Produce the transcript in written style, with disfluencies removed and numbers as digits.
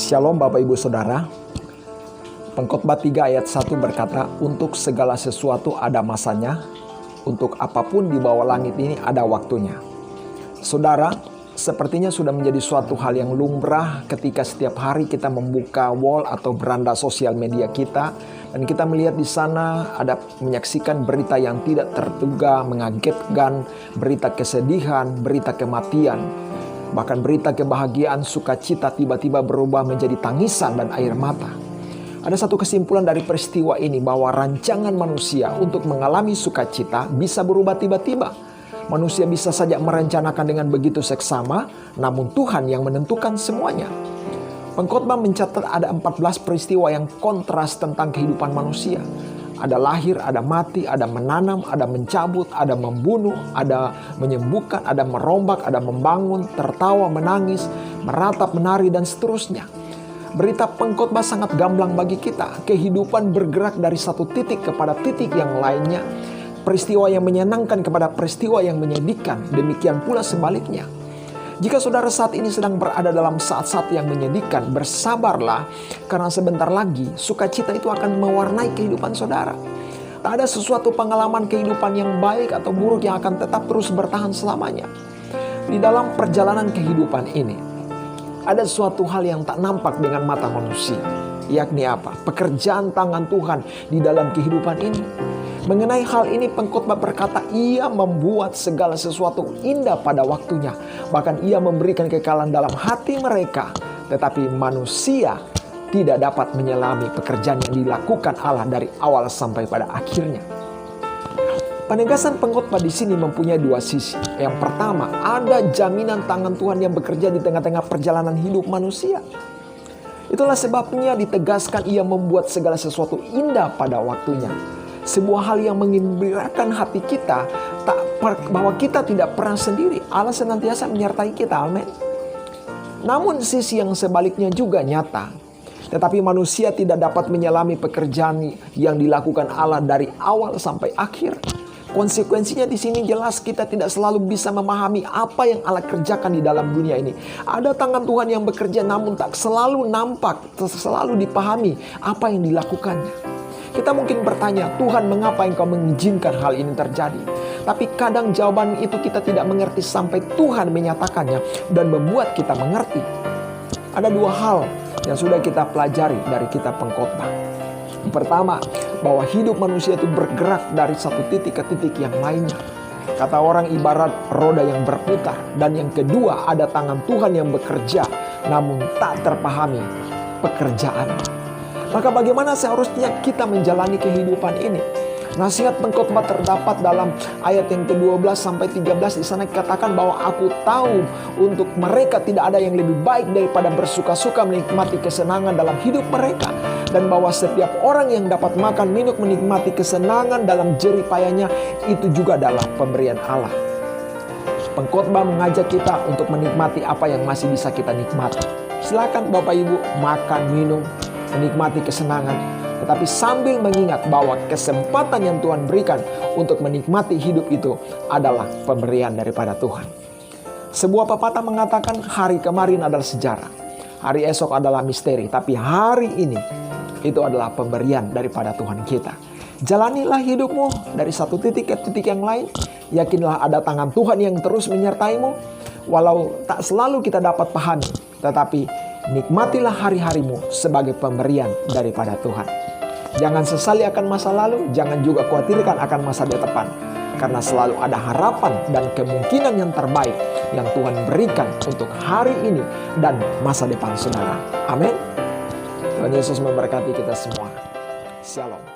Shalom Bapak Ibu Saudara. Pengkhotbah 3 ayat 1 berkata, untuk segala sesuatu ada masanya, untuk apapun di bawah langit ini ada waktunya. Saudara, sepertinya sudah menjadi suatu hal yang lumrah ketika setiap hari kita membuka wall atau beranda sosial media kita, dan kita melihat di sana ada menyaksikan berita yang tidak terduga, mengagetkan, berita kesedihan, berita kematian. Bahkan berita kebahagiaan, sukacita tiba-tiba berubah menjadi tangisan dan air mata. Ada satu kesimpulan dari peristiwa ini bahwa rancangan manusia untuk mengalami sukacita bisa berubah tiba-tiba. Manusia bisa saja merencanakan dengan begitu seksama, namun Tuhan yang menentukan semuanya. Pengkhotbah mencatat ada 14 peristiwa yang kontras tentang kehidupan manusia. Ada lahir, ada mati, ada menanam, ada mencabut, ada membunuh, ada menyembuhkan, ada merombak, ada membangun, tertawa, menangis, meratap, menari, dan seterusnya. Berita pengkhotbah sangat gamblang bagi kita. Kehidupan bergerak dari satu titik kepada titik yang lainnya. Peristiwa yang menyenangkan kepada peristiwa yang menyedihkan. Demikian pula sebaliknya. Jika saudara saat ini sedang berada dalam saat-saat yang menyedihkan, bersabarlah, karena sebentar lagi sukacita itu akan mewarnai kehidupan saudara. Tak ada sesuatu pengalaman kehidupan yang baik atau buruk yang akan tetap terus bertahan selamanya. Di dalam perjalanan kehidupan ini, ada suatu hal yang tak nampak dengan mata manusia. Yakni apa? Pekerjaan tangan Tuhan di dalam kehidupan ini. Mengenai hal ini pengkhotbah berkata, ia membuat segala sesuatu indah pada waktunya. Bahkan ia memberikan kekalahan dalam hati mereka. Tetapi manusia tidak dapat menyelami pekerjaan yang dilakukan Allah dari awal sampai pada akhirnya. Penegasan pengkhotbah di sini mempunyai dua sisi. Yang pertama, ada jaminan tangan Tuhan yang bekerja di tengah-tengah perjalanan hidup manusia. Itulah sebabnya ditegaskan ia membuat segala sesuatu indah pada waktunya. Sebuah hal yang menggembirakan hati kita, bahwa kita tidak pernah sendiri. Allah senantiasa menyertai kita, amin. Namun sisi yang sebaliknya juga nyata. Tetapi manusia tidak dapat menyelami pekerjaan yang dilakukan Allah dari awal sampai akhir. Konsekuensinya di sini jelas kita tidak selalu bisa memahami apa yang Allah kerjakan di dalam dunia ini. Ada tangan Tuhan yang bekerja namun tak selalu nampak, tak selalu dipahami apa yang dilakukannya. Kita mungkin bertanya, Tuhan mengapa engkau mengizinkan hal ini terjadi? Tapi kadang jawaban itu kita tidak mengerti sampai Tuhan menyatakannya dan membuat kita mengerti. Ada dua hal yang sudah kita pelajari dari kitab Pengkhotbah. Yang pertama, bahwa hidup manusia itu bergerak dari satu titik ke titik yang lainnya. Kata orang ibarat roda yang berputar. Dan yang kedua, ada tangan Tuhan yang bekerja namun tak terpahami pekerjaannya. Maka bagaimana seharusnya kita menjalani kehidupan ini? Nasihat pengkhotbah terdapat dalam ayat yang ke-12 sampai 13. Di sana dikatakan bahwa aku tahu untuk mereka tidak ada yang lebih baik daripada bersuka-suka menikmati kesenangan dalam hidup mereka. Dan bahwa setiap orang yang dapat makan, minum, menikmati kesenangan dalam jerih payahnya, itu juga adalah pemberian Allah. Pengkhotbah mengajak kita untuk menikmati apa yang masih bisa kita nikmati. Silakan Bapak Ibu makan, minum, menikmati kesenangan, tetapi sambil mengingat bahwa kesempatan yang Tuhan berikan untuk menikmati hidup itu adalah pemberian daripada Tuhan. Sebuah pepatah mengatakan hari kemarin adalah sejarah, hari esok adalah misteri, tapi hari ini itu adalah pemberian daripada Tuhan kita. Jalanilah hidupmu dari satu titik ke titik yang lain. Yakinlah ada tangan Tuhan yang terus menyertaimu. Walau tak selalu kita dapat pahami, tetapi nikmatilah hari-harimu sebagai pemberian daripada Tuhan. Jangan sesali akan masa lalu, jangan juga khawatirkan akan masa depan. Karena selalu ada harapan dan kemungkinan yang terbaik yang Tuhan berikan untuk hari ini dan masa depan saudara. Amin. Tuhan Yesus memberkati kita semua. Shalom.